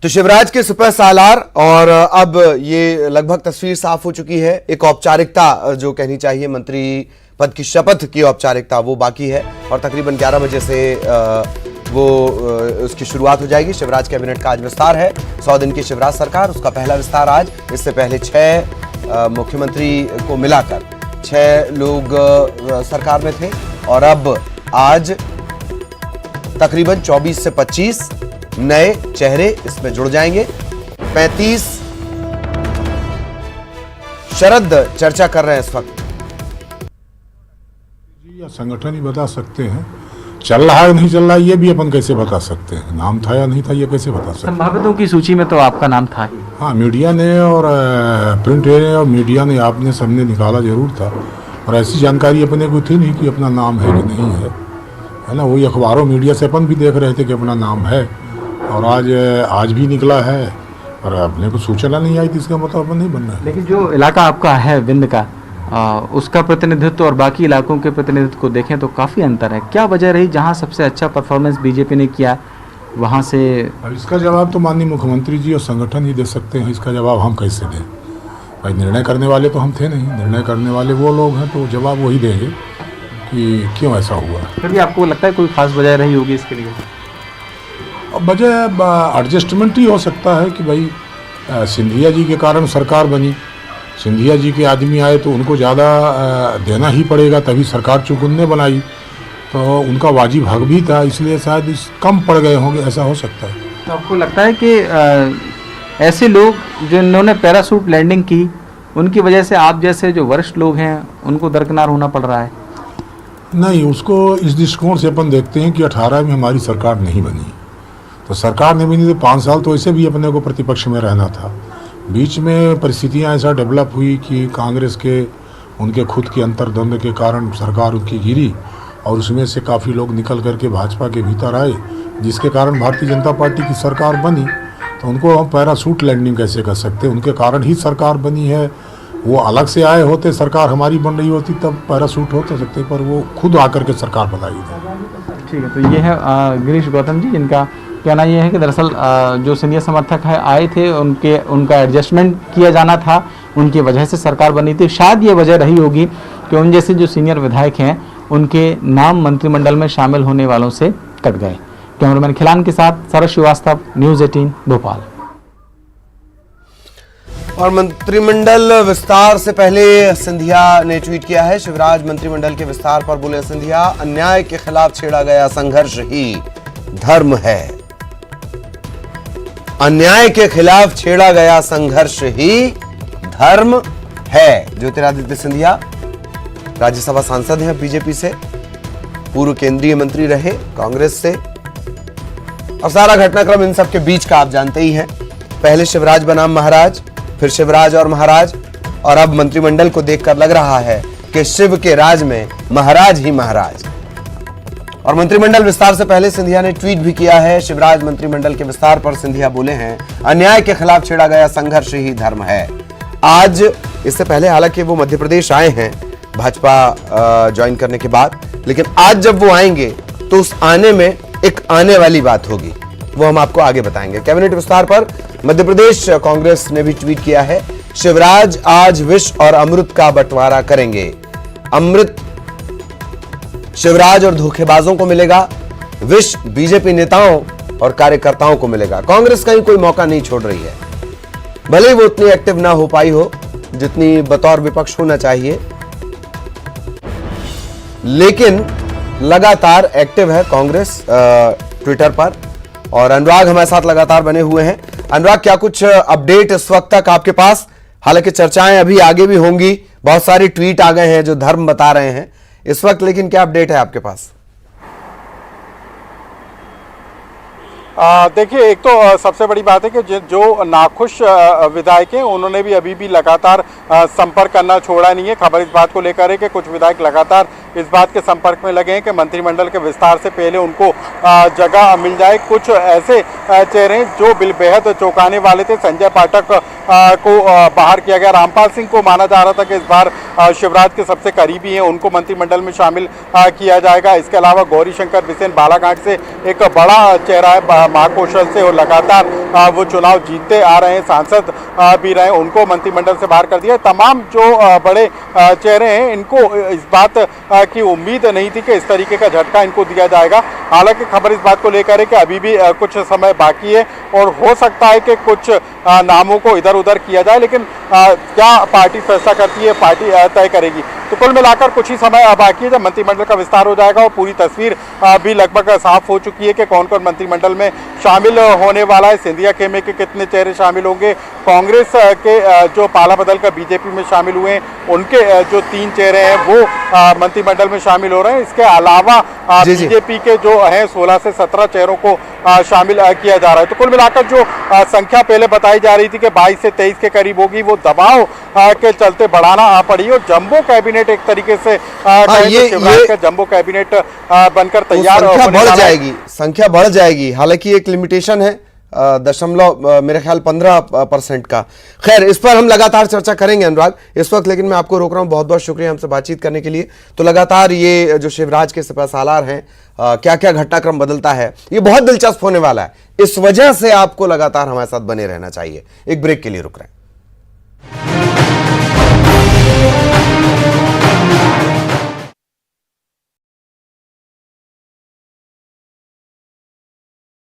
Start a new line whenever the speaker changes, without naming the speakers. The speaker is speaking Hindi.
तो शिवराज के सुपर सालार और अब ये लगभग तस्वीर साफ हो चुकी है। एक औपचारिकता जो कहनी चाहिए, मंत्री पद की शपथ की औपचारिकता, वो बाकी है और तकरीबन 11 बजे से वो उसकी शुरुआत हो जाएगी। शिवराज कैबिनेट का आज विस्तार है। 100 दिन की शिवराज सरकार, उसका पहला विस्तार आज। इससे पहले 6 मुख्यमंत्री को मिलाकर 6 लोग सरकार में थे और अब आज तकरीबन 24 से 25 नए चेहरे इसमें जुड़ जाएंगे। 35 शरद चर्चा कर रहे हैं इस वक्त।
या संगठन ही बता सकते हैं, चल रहा है नहीं चल रहा है ये भी अपन कैसे बता सकते हैं। नाम था या नहीं था ये कैसे बता सकते हैं।
संभावितों की सूची में तो आपका नाम था ही।
हाँ, मीडिया ने और प्रिंट ने और मीडिया ने आपने सबने निकाला जरूर था और ऐसी जानकारी अपने को थी नहीं कि अपना नाम है कि नहीं है ना। वही अखबारों मीडिया से अपन भी देख रहे थे कि अपना नाम है और आज भी निकला है और अपने को सूचना नहीं आई थी, इसका मतलब अपन नहीं बनना है।
लेकिन जो इलाका आपका है विंध्य का, उसका प्रतिनिधित्व और बाकी इलाकों के प्रतिनिधित्व को देखें तो काफ़ी अंतर है। क्या वजह रही जहां सबसे अच्छा परफॉर्मेंस बीजेपी ने किया वहां से?
अब इसका जवाब तो माननीय मुख्यमंत्री जी और संगठन ही दे सकते हैं। इसका जवाब हम कैसे दें भाई? निर्णय करने वाले तो हम थे नहीं, निर्णय करने वाले वो लोग हैं, तो जवाब वही देंगे कि क्यों ऐसा हुआ।
फिर भी आपको लगता है कोई खास वजह रही होगी इसके लिए?
वजह एडजस्टमेंट ही हो सकता है कि भाई सिंधिया जी के कारण सरकार बनी, सिंधिया जी के आदमी आए तो उनको ज़्यादा देना ही पड़ेगा, तभी सरकार चूँकि उनने बनाई तो उनका वाजिब हक भी था, इसलिए शायद कम पड़ गए होंगे, ऐसा हो सकता है।
तो आपको लगता है कि ऐसे लोग जो इन्होंने पैराशूट लैंडिंग की, उनकी वजह से आप जैसे जो वरिष्ठ लोग हैं उनको दरकिनार होना पड़ रहा है?
नहीं, उसको इस दृष्टिकोण से अपन देखते हैं कि 18 में हमारी सरकार नहीं बनी, तो सरकार नहीं बनी तो 5 साल तो ऐसे भी अपने को प्रतिपक्ष में रहना था। बीच में परिस्थितियां ऐसा डेवलप हुई कि कांग्रेस के उनके खुद के अंतर्द्वंद के कारण सरकार उनकी गिरी और उसमें से काफ़ी लोग निकल करके भाजपा के भीतर आए, जिसके कारण भारतीय जनता पार्टी की सरकार बनी। तो उनको हम पैराशूट लैंडिंग कैसे कर सकते? उनके कारण ही सरकार बनी है। वो अलग से आए होते, सरकार हमारी बन रही होती, तब पैराशूट हो सकते, पर वो खुद आकर के सरकार बनाई थी।
ठीक है, तो ये है गिरीश गौतम जी, जिनका कहना यह है कि दरअसल जो सीनियर समर्थक है आए थे उनका एडजस्टमेंट किया जाना था, उनकी वजह से सरकार बनी थी। शायद ये वजह रही होगी कि उन जैसे जो सीनियर विधायक हैं उनके नाम मंत्रिमंडल में शामिल होने वालों से कट गए। कैमरामैन खिलान के साथ सरस श्रीवास्तव, न्यूज़ 18 भोपाल।
और मंत्रिमंडल विस्तार से पहले सिंधिया ने ट्वीट किया है। शिवराज मंत्रिमंडल के विस्तार पर बोले सिंधिया, अन्याय के खिलाफ छेड़ा गया संघर्ष ही धर्म है। अन्याय के खिलाफ छेड़ा गया संघर्ष ही धर्म है। ज्योतिरादित्य सिंधिया राज्यसभा सांसद हैं बीजेपी से, पूर्व केंद्रीय मंत्री रहे कांग्रेस से, और सारा घटनाक्रम इन सब के बीच का आप जानते ही हैं। पहले शिवराज बनाम महाराज, फिर शिवराज और महाराज, और अब मंत्रिमंडल को देखकर लग रहा है कि शिव के राज में महाराज ही महाराज। और मंत्रिमंडल विस्तार से पहले सिंधिया ने ट्वीट भी किया है। शिवराज मंत्रिमंडल के विस्तार पर सिंधिया बोले हैं, अन्याय के खिलाफ छेड़ा गया संघर्ष ही धर्म है। आज, इससे पहले हालांकि वो मध्य प्रदेश आए हैं भाजपा ज्वाइन करने के बाद, लेकिन आज जब वो आएंगे तो उस आने में एक आने वाली बात होगी, वो हम आपको आगे बताएंगे। कैबिनेट विस्तार पर मध्य प्रदेश कांग्रेस ने भी ट्वीट किया है। शिवराज आज विष और अमृत का बंटवारा करेंगे। अमृत शिवराज और धोखेबाजों को मिलेगा, विष बीजेपी नेताओं और कार्यकर्ताओं को मिलेगा। कांग्रेस कहीं कोई मौका नहीं छोड़ रही है, भले ही वो उतनी एक्टिव ना हो पाई हो जितनी बतौर विपक्ष होना चाहिए, लेकिन लगातार एक्टिव है कांग्रेस ट्विटर पर। और अनुराग हमारे साथ लगातार बने हुए हैं। अनुराग, क्या कुछ अपडेट इस वक्त तक आपके पास? हालांकि चर्चाएं अभी आगे भी होंगी, बहुत सारी ट्वीट आ गए हैं जो धर्म बता रहे हैं इस वक्त, लेकिन क्या अपडेट है आपके पास?
देखिए, एक तो सबसे बड़ी बात है कि जो नाखुश विधायक हैं उन्होंने भी अभी भी लगातार संपर्क करना छोड़ा नहीं है। खबर इस बात को लेकर है कि कुछ विधायक लगातार इस बात के संपर्क में लगे हैं कि मंत्रिमंडल के विस्तार से पहले उनको जगह मिल जाए। कुछ ऐसे चेहरे हैं जो बेहद चौंकाने वाले थे। संजय पाठक को बाहर किया गया। रामपाल सिंह को माना जा रहा था कि इस बार शिवराज के सबसे करीबी हैं, उनको मंत्रिमंडल में शामिल किया जाएगा। इसके अलावा गौरी शंकर बिसेन बालाघाट से एक बड़ा चेहरा है महाकौशल से, और लगातार वो चुनाव जीतते आ रहे हैं, सांसद भी रहे, उनको मंत्रिमंडल से बाहर कर दिया। तमाम जो बड़े चेहरे हैं, इनको इस बात की उम्मीद नहीं थी कि इस तरीके का झटका इनको दिया जाएगा। हालांकि खबर इस बात को लेकर है कि अभी भी कुछ समय बाकी है और हो सकता है कि कुछ नामों को इधर उधर किया जाए, लेकिन क्या पार्टी फैसला करती है, पार्टी तय करेगी। तो कुल मिलाकर कुछ ही समय बाकी है, जब मंत्रिमंडल का विस्तार हो जाएगा और पूरी तस्वीर भी लगभग साफ हो चुकी है कि कौन कौन मंत्रिमंडल में शामिल होने वाला है, सिंधिया खेमे के कितने चेहरे शामिल होंगे, कांग्रेस के जो पाला बदल कर बीजेपी में शामिल हुए हैं उनके जो 3 चेहरे हैं वो मंत्रिमंडल में शामिल हो रहे हैं। इसके अलावा बीजेपी के जो हैं 16 से 17 चेहरों को शामिल किया जा रहा है। तो कुल मिलाकर जो संख्या पहले बताई जा रही थी कि 22 से 23 के करीब होगी, वो दबाव के चलते बढ़ाना पड़ी और जंबो कैबिनेट एक तरीके से शिवराज का जंबो कैबिनेट बनकर तैयार
संख्या बढ़ जाएगी। हालांकि एक लिमिटेशन है दशमलव मेरे ख्याल 15% का। खैर, इस पर हम लगातार चर्चा करेंगे अनुराग इस वक्त, लेकिन मैं आपको रोक रहा हूं। बहुत बहुत शुक्रिया हमसे बातचीत करने के लिए। तो लगातार ये जो शिवराज के सिपह सालार हैं, क्या क्या घटनाक्रम बदलता है, ये बहुत दिलचस्प होने वाला है। इस वजह से आपको लगातार हमारे साथ बने रहना चाहिए। एक ब्रेक के लिए रुक रहे हैं।